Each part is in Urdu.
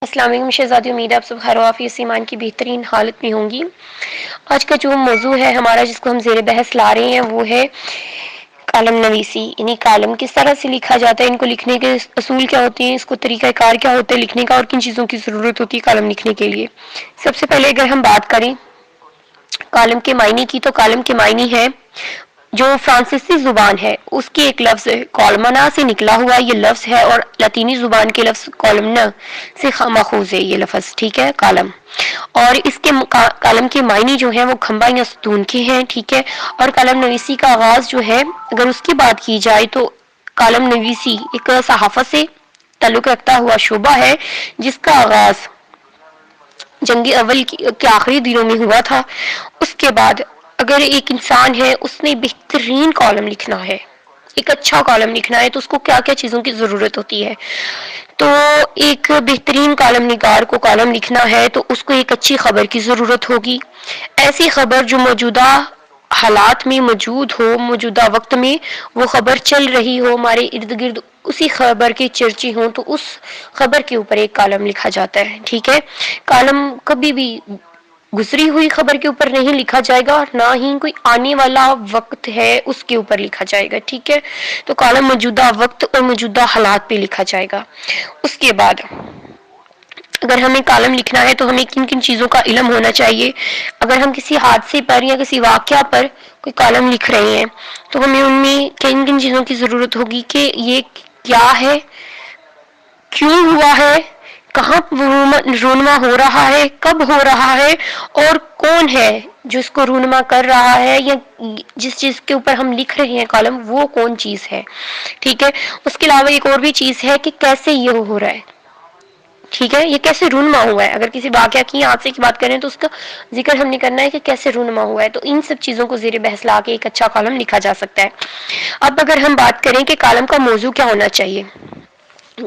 السلام علیکم شہزادی، امید ہے آپ سب خیر و عافیت ایمان کی بہترین حالت میں ہوں گی۔ آج کا جو موضوع ہے ہمارا، جس کو ہم زیر بحث لا رہے ہیں، وہ ہے کالم نویسی، یعنی کالم کس طرح سے لکھا جاتا ہے، ان کو لکھنے کے اصول کیا ہوتے ہیں، اس کو طریقہ کار کیا ہوتا ہے لکھنے کا، اور کن چیزوں کی ضرورت ہوتی ہے کالم لکھنے کے لیے۔ سب سے پہلے اگر ہم بات کریں کالم کے معنی کی، تو کالم کے معنی ہے جو فرانسیسی زبان ہے اس کی ایک لفظ کالمنا سے نکلا ہوا یہ لفظ ہے، اور لاطینی زبان کے لفظ کالمنا سے ماخوذ ہے یہ لفظ، ٹھیک ہے، کالم۔ اور اس کے کالم کے معنی جو ہیں وہ کھمبا یا ستون کے ہیں، ٹھیک ہے۔ اور کالم نویسی کا آغاز جو ہے، اگر اس کی بات کی جائے تو کالم نویسی ایک صحافت سے تعلق رکھتا ہوا شعبہ ہے، جس کا آغاز جنگ اول کے آخری دنوں میں ہوا تھا۔ اس کے بعد اگر ایک انسان ہے، اس نے بہترین کالم لکھنا ہے، ایک اچھا کالم لکھنا ہے، تو اس کو کیا کیا چیزوں کی ضرورت ہوتی ہے؟ تو ایک بہترین کالم نگار کو کالم لکھنا ہے تو اس کو ایک اچھی خبر کی ضرورت ہوگی، ایسی خبر جو موجودہ حالات میں موجود ہو، موجودہ وقت میں وہ خبر چل رہی ہو، ہمارے ارد گرد اسی خبر کے چرچے ہوں، تو اس خبر کے اوپر ایک کالم لکھا جاتا ہے، ٹھیک ہے۔ کالم کبھی بھی گزری ہوئی خبر کے اوپر نہیں لکھا جائے گا، اور نہ ہی کوئی آنے والا وقت ہے اس کے اوپر لکھا جائے گا، ٹھیک ہے۔ تو کالم موجودہ وقت اور موجودہ حالات پہ لکھا جائے گا۔ اس کے بعد اگر ہمیں کالم لکھنا ہے تو ہمیں کن کن چیزوں کا علم ہونا چاہیے؟ اگر ہم کسی حادثے پر یا کسی واقعہ پر کوئی کالم لکھ رہے ہیں تو ہمیں ان میں کن کن چیزوں کی ضرورت ہوگی کہ یہ کیا ہے، کیوں ہوا ہے، کہاں رونما ہو رہا ہے، کب ہو رہا ہے، اور کون ہے جو اس کو رونما کر رہا ہے، یا جس چیز کے اوپر ہم لکھ رہے ہیں کالم وہ کون چیز ہے، ٹھیک ہے۔ اس کے علاوہ ایک اور بھی چیز ہے کہ کیسے یہ ہو رہا ہے، ٹھیک ہے، یہ کیسے رونما ہوا ہے۔ اگر کسی واقعہ کی حادثے کی بات کریں تو اس کا ذکر ہم نے کرنا ہے کہ کیسے رونما ہوا ہے، تو ان سب چیزوں کو زیر بحث لا کے ایک اچھا کالم لکھا جا سکتا ہے۔ اب اگر ہم بات کریں کہ کالم کا موضوع کیا ہونا چاہیے،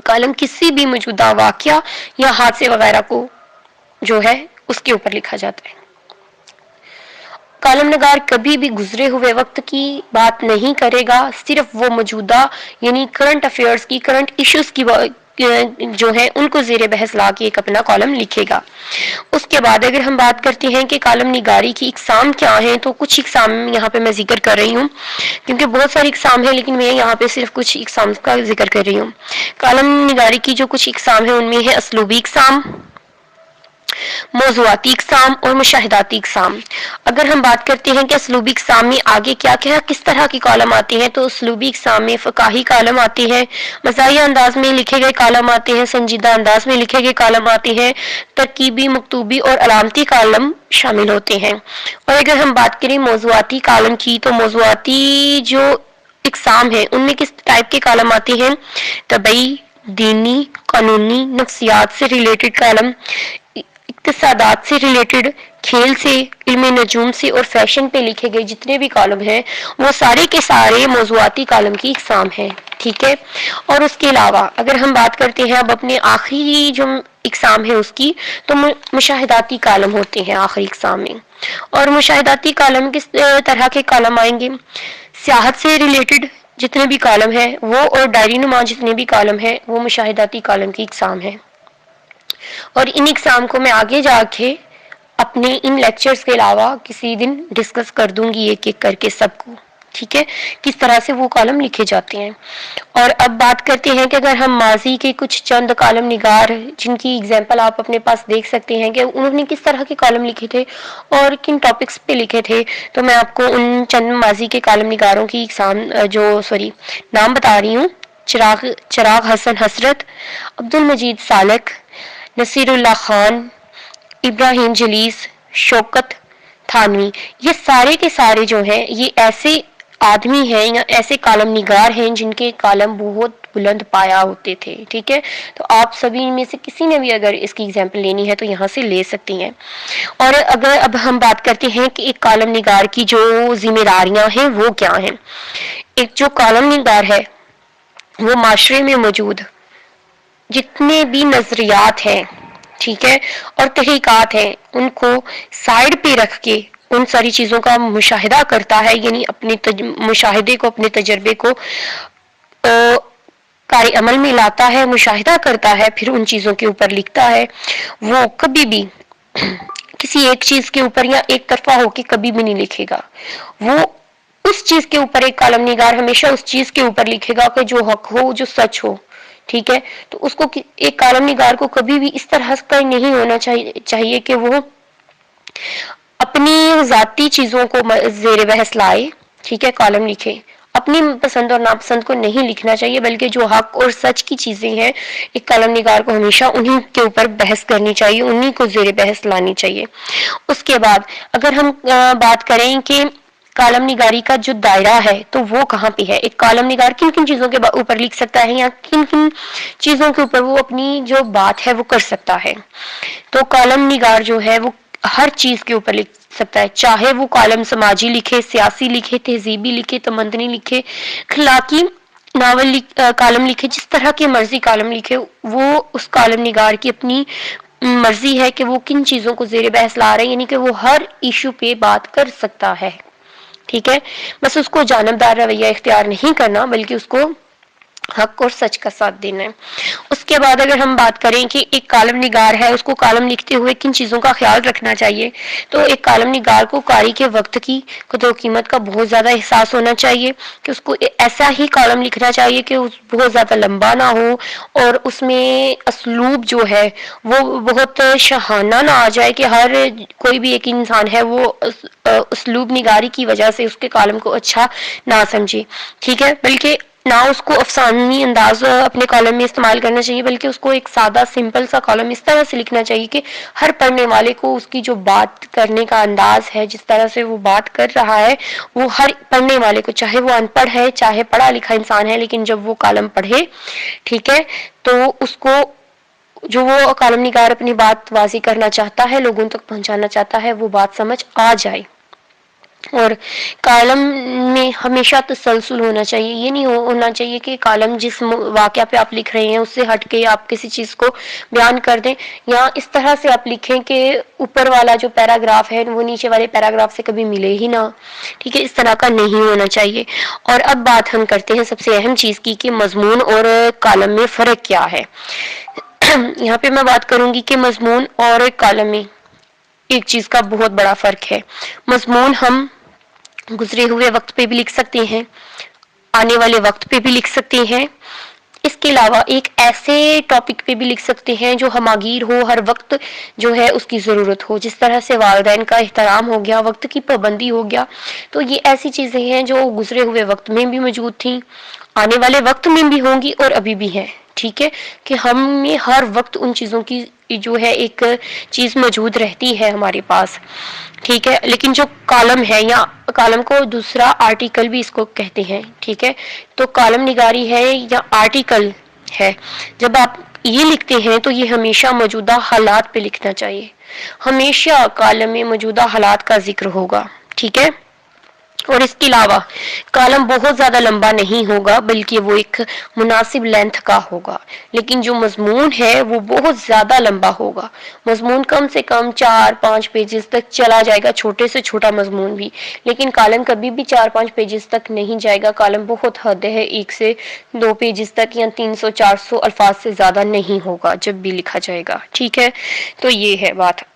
کالم کسی بھی موجودہ واقعہ یا حادثے وغیرہ کو جو ہے اس کے اوپر لکھا جاتا ہے۔ کالم نگار کبھی بھی گزرے ہوئے وقت کی بات نہیں کرے گا، صرف وہ موجودہ یعنی کرنٹ افیئرز کی، کرنٹ ایشوز کی جو ہے ان کو زیر بحث لا کے ایک اپنا کالم لکھے گا۔ اس کے بعد اگر ہم بات کرتے ہیں کہ کالم نگاری کی اقسام کیا ہیں، تو کچھ اقسام یہاں پہ میں ذکر کر رہی ہوں، کیونکہ بہت ساری اقسام ہیں لیکن میں یہاں پہ صرف کچھ اقسام کا ذکر کر رہی ہوں۔ کالم نگاری کی جو کچھ اقسام ہیں ان میں ہے اسلوبی اقسام، موضوعاتی اقسام اور مشاہداتی اقسام۔ اگر ہم بات کرتے ہیں کہ اسلوبی اقسام میں آگے کیا کیا کس طرح کی کالم آتی ہیں، تو اسلوبی اقسام میں فقاہی کالم آتی ہے، مزاحیہ انداز میں لکھے گئے کالم آتے ہیں، سنجیدہ انداز میں لکھے گئے کالم آتے ہیں، ترکیبی، مکتوبی اور علامتی کالم شامل ہوتے ہیں۔ اور اگر ہم بات کریں موضوعاتی کالم کی، تو موضوعاتی جو اقسام ہیں ان میں کس ٹائپ کے کالم آتے ہیں؟ طبعی، دینی، قانونی، نفسیات سے ریلیٹڈ کالم، اقتصادات سے ریلیٹڈ، کھیل سے، علم نجوم سے اور فیشن پہ لکھے گئے جتنے بھی کالم ہیں وہ سارے کے سارے موضوعاتی کالم کی اقسام ہیں، ٹھیک ہے۔ اور اس کے علاوہ اگر ہم بات کرتے ہیں اب اپنے آخری جو اقسام ہے اس کی، تو مشاہداتی کالم ہوتے ہیں آخری اقسام میں۔ اور مشاہداتی کالم کس طرح کے کالم آئیں گے؟ سیاحت سے ریلیٹڈ جتنے بھی کالم ہیں وہ، اور ڈائری نما جتنے بھی کالم ہیں وہ مشاہداتی کالم کی اقسام ہیں۔ اور ان اقسام کو میں آگے جا کے اپنے ان لیکچرز کے علاوہ کسی دن ڈسکس کر دوں گی ایک ایک کر کے سب کو، ٹھیک ہے، کس طرح سے وہ کالم لکھے جاتے ہیں۔ اور اب بات کرتے ہیں کہ اگر ہم ماضی کے کچھ چند کالم نگار جن کی اگزامپل آپ اپنے پاس دیکھ سکتے ہیں کہ انہوں نے کس طرح کے کالم لکھے تھے اور کن ٹاپکس پہ لکھے تھے، تو میں آپ کو ان چند ماضی کے کالم نگاروں کی نام بتا رہی ہوں۔ چراغ حسن حسرت، عبد المجید سالک، نصیر اللہ خان، ابراہیم جلیس، شوکت تھانوی، یہ سارے کے سارے جو ہیں یہ ایسے آدمی ہیں یا ایسے کالم نگار ہیں جن کے کالم بہت بلند پایا ہوتے تھے، ٹھیک ہے۔ تو آپ سبھی میں سے کسی نے بھی اگر اس کی اگزامپل لینی ہے تو یہاں سے لے سکتی ہیں۔ اور اگر اب ہم بات کرتے ہیں کہ ایک کالم نگار کی جو ذمہ داریاں ہیں وہ کیا ہیں، ایک جو کالم نگار ہے وہ معاشرے میں موجود جتنے بھی نظریات ہیں، ٹھیک ہے، اور تحقیقات ہیں ان کو سائیڈ پہ رکھ کے ان ساری چیزوں کا مشاہدہ کرتا ہے، یعنی اپنے مشاہدے کو، اپنے تجربے کو قاری عمل میں لاتا ہے، مشاہدہ کرتا ہے، پھر ان چیزوں کے اوپر لکھتا ہے، وہ کبھی بھی کسی ایک چیز کے اوپر یا ایک طرفہ ہو کے کبھی بھی نہیں لکھے گا. وہ اس چیز کے اوپر، ایک کالم نگار ہمیشہ اس چیز کے اوپر لکھے گا کہ جو حق ہو، جو سچ ہو. ٹھیک ہے، تو اس کو ایک کالم نگار کو کبھی بھی اس طرح کا نہیں ہونا چاہیے کہ وہ اپنی ذاتی چیزوں کو زیر بحث لائے. ٹھیک ہے، کالم لکھے. اپنی پسند اور ناپسند کو نہیں لکھنا چاہیے، بلکہ جو حق اور سچ کی چیزیں ہیں ایک کالم نگار کو ہمیشہ انہی کے اوپر بحث کرنی چاہیے، انہی کو زیر بحث لانی چاہیے. اس کے بعد اگر ہم بات کریں کہ کالم نگاری کا جو دائرہ ہے تو وہ کہاں پہ ہے، ایک کالم نگار کن کن چیزوں کے اوپر لکھ سکتا ہے یا کن کن چیزوں کے اوپر وہ اپنی جو بات ہے وہ کر سکتا ہے. تو کالم نگار جو ہے وہ ہر چیز کے اوپر لکھ سکتا ہے، چاہے وہ کالم سماجی لکھے، سیاسی لکھے، تہذیبی لکھے، تمدنی لکھے، اخلاقی ناول کالم لکھے، جس طرح کے مرضی کالم لکھے. وہ اس کالم نگار کی اپنی مرضی ہے کہ وہ کن چیزوں کو زیر بحث لا رہے ہیں، یعنی کہ وہ ہر ایشو پہ بات کر سکتا ہے. ٹھیک ہے، بس اس کو جانبدار رویہ اختیار نہیں کرنا، بلکہ اس کو حق اور سچ کا ساتھ دینا ہے. اس کے بعد اگر ہم بات کریں کہ ایک کالم نگار ہے، اس کو کالم لکھتے ہوئے کن چیزوں کا خیال رکھنا چاہیے، تو ایک کالم نگار کو قاری کے وقت کی قدر و قیمت کا بہت زیادہ احساس ہونا چاہیے کہ اس کو ایسا ہی کالم لکھنا چاہیے کہ بہت زیادہ لمبا نہ ہو اور اس میں اسلوب جو ہے وہ بہت شاہانہ نہ آ جائے کہ ہر کوئی بھی ایک انسان ہے وہ اسلوب نگاری کی وجہ سے اس کے کالم کو اچھا نہ سمجھے. ٹھیک ہے، بلکہ نہ اس کو افسانوی انداز اپنے کالم میں استعمال کرنا چاہیے، بلکہ اس کو ایک سادہ سمپل سا کالم اس طرح سے لکھنا چاہیے کہ ہر پڑھنے والے کو اس کی جو بات کرنے کا انداز ہے، جس طرح سے وہ بات کر رہا ہے، وہ ہر پڑھنے والے کو، چاہے وہ ان پڑھ ہے چاہے پڑھا لکھا انسان ہے، لیکن جب وہ کالم پڑھے، ٹھیک ہے، تو اس کو جو وہ کالم نگار اپنی بات واضح کرنا چاہتا ہے، لوگوں تک پہنچانا چاہتا ہے، وہ بات سمجھ آ جائے. اور کالم میں ہمیشہ تسلسل ہونا چاہیے. یہ نہیں ہونا چاہیے کہ کالم جس واقعہ پہ آپ لکھ رہے ہیں اس سے ہٹ کے آپ کسی چیز کو بیان کر دیں، یا اس طرح سے آپ لکھیں کہ اوپر والا جو پیراگراف ہے وہ نیچے والے پیراگراف سے کبھی ملے ہی نہ. ٹھیک ہے، اس طرح کا نہیں ہونا چاہیے. اور اب بات ہم کرتے ہیں سب سے اہم چیز کی کہ مضمون اور کالم میں فرق کیا ہے. یہاں پہ میں بات کروں گی کہ مضمون اور کالم میں ایک چیز کا بہت بڑا فرق ہے. مضمون ہم گزرے ہوئے وقت پہ بھی لکھ سکتے ہیں، آنے والے وقت پہ بھی لکھ سکتے ہیں. اس کے علاوہ ایک ایسے ٹاپک پہ بھی لکھ سکتے ہیں جو ہماگیر ہو، ہر وقت جو ہے اس کی ضرورت ہو، جس طرح سے والدین کا احترام ہو گیا، وقت کی پابندی ہو گیا. تو یہ ایسی چیزیں ہیں جو گزرے ہوئے وقت میں بھی موجود تھیں، آنے والے وقت میں بھی ہوں گی اور ابھی بھی ہیں. ٹھیک ہے، کہ ہمیں ہر وقت ان چیزوں کی جو ہے ایک چیز موجود رہتی ہے ہمارے پاس. ٹھیک ہے، لیکن جو کالم ہے، یا کالم کو دوسرا آرٹیکل بھی اس کو کہتے ہیں. ٹھیک ہے، تو کالم نگاری ہے یا آرٹیکل ہے، جب آپ یہ لکھتے ہیں تو یہ ہمیشہ موجودہ حالات پہ لکھنا چاہیے. ہمیشہ کالم میں موجودہ حالات کا ذکر ہوگا. ٹھیک ہے، اور اس کے علاوہ کالم بہت زیادہ لمبا نہیں ہوگا، بلکہ وہ ایک مناسب لینتھ کا ہوگا. لیکن جو مضمون ہے وہ بہت زیادہ لمبا ہوگا. مضمون کم سے کم 4-5 پیجز تک چلا جائے گا، چھوٹے سے چھوٹا مضمون بھی. لیکن کالم کبھی بھی 4-5 پیجز تک نہیں جائے گا. کالم بہت حد ہے 1 سے 2 پیجز تک، یا 300-400 الفاظ سے زیادہ نہیں ہوگا جب بھی لکھا جائے گا. ٹھیک ہے، تو یہ ہے بات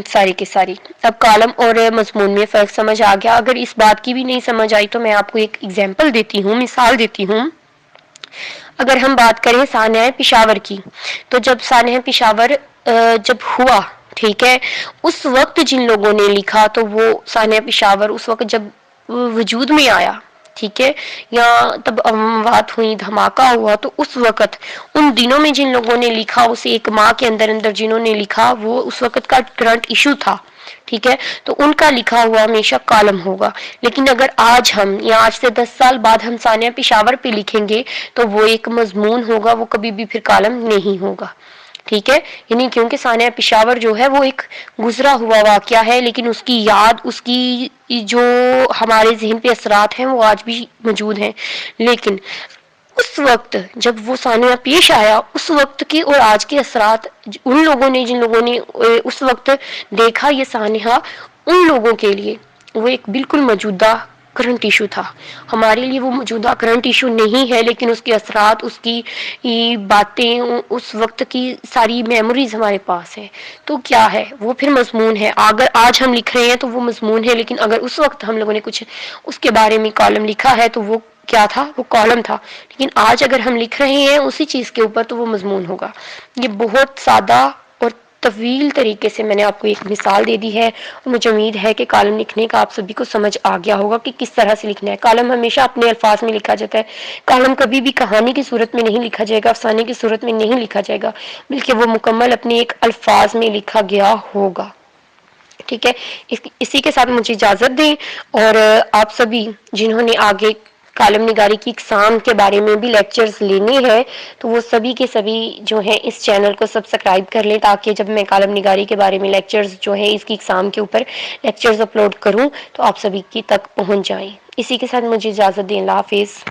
ساری کی ساری. اب کالم اور مضمون میں فرق سمجھ آ گیا. اگر اس بات کی بھی نہیں سمجھ آئی تو میں آپ کو ایک ایگزامپل دیتی ہوں، مثال دیتی ہوں. اگر ہم بات کریں سانحہ پشاور کی، تو جب سانحہ پشاور جب ہوا، ٹھیک ہے، اس وقت جن لوگوں نے لکھا تو وہ سانحہ پشاور اس وقت جب وجود میں آیا، ٹھیک ہے، یا تب اموات ہوئی، دھماکہ ہوا، تو اس وقت ان دنوں میں جن لوگوں نے لکھا، اسے ایک ماہ کے اندر اندر جنہوں نے لکھا، وہ اس وقت کا کرنٹ ایشو تھا. ٹھیک ہے، تو ان کا لکھا ہوا ہمیشہ کالم ہوگا. لیکن اگر آج ہم، یا آج سے 10 سال بعد ہم سانحہ پشاور پہ لکھیں گے تو وہ ایک مضمون ہوگا، وہ کبھی بھی پھر کالم نہیں ہوگا. ٹھیک ہے، یعنی کیونکہ سانحہ پشاور جو ہے وہ ایک گزرا ہوا واقعہ ہے، لیکن اس کی یاد، اس کی جو ہمارے ذہن پہ اثرات ہیں وہ آج بھی موجود ہیں. لیکن اس وقت جب وہ سانحہ پیش آیا، اس وقت کے اور آج کے اثرات ان لوگوں نے، جن لوگوں نے اس وقت دیکھا یہ سانحہ، ان لوگوں کے لیے وہ ایک بالکل موجودہ کرنٹ ایشو تھا. ہمارے لیے وہ موجودہ کرنٹ ایشو نہیں ہے، لیکن اس کے اثرات، اس کی باتیں، اس وقت کی ساری میموریز ہمارے پاس ہے. تو کیا ہے وہ پھر مضمون ہے. اگر آج ہم لکھ رہے ہیں تو وہ مضمون ہے، لیکن اگر اس وقت ہم لوگوں نے کچھ اس کے بارے میں کالم لکھا ہے تو وہ کیا تھا؟ وہ کالم تھا. لیکن آج اگر ہم لکھ رہے ہیں اسی چیز کے اوپر تو وہ مضمون ہوگا. یہ بہت سادہ اور طویل طریقے سے میں نے آپ کو ایک مثال دے دی ہے، اور مجھے امید ہے کہ کالم لکھنے کا آپ سبھی کو سمجھ آ گیا ہوگا کہ کس طرح سے لکھنا ہے. کالم ہمیشہ اپنے الفاظ میں لکھا جاتا ہے. کالم کبھی بھی کہانی کی صورت میں نہیں لکھا جائے گا، افسانے کی صورت میں نہیں لکھا جائے گا، بلکہ وہ مکمل اپنے ایک الفاظ میں لکھا گیا ہوگا. ٹھیک ہے، اسی کے ساتھ مجھے اجازت دیں، اور آپ سبھی جنہوں نے آگے کالم نگاری کی اقسام کے بارے میں بھی لیکچرز لینے ہیں تو وہ سبھی کے سبھی جو ہیں اس چینل کو سبسکرائب کر لیں، تاکہ جب میں کالم نگاری کے بارے میں لیکچرز جو ہے اس کی اقسام کے اوپر لیکچرز اپلوڈ کروں تو آپ سبھی کی تک پہنچ جائیں. اسی کے ساتھ مجھے اجازت دیں. اللہ حافظ.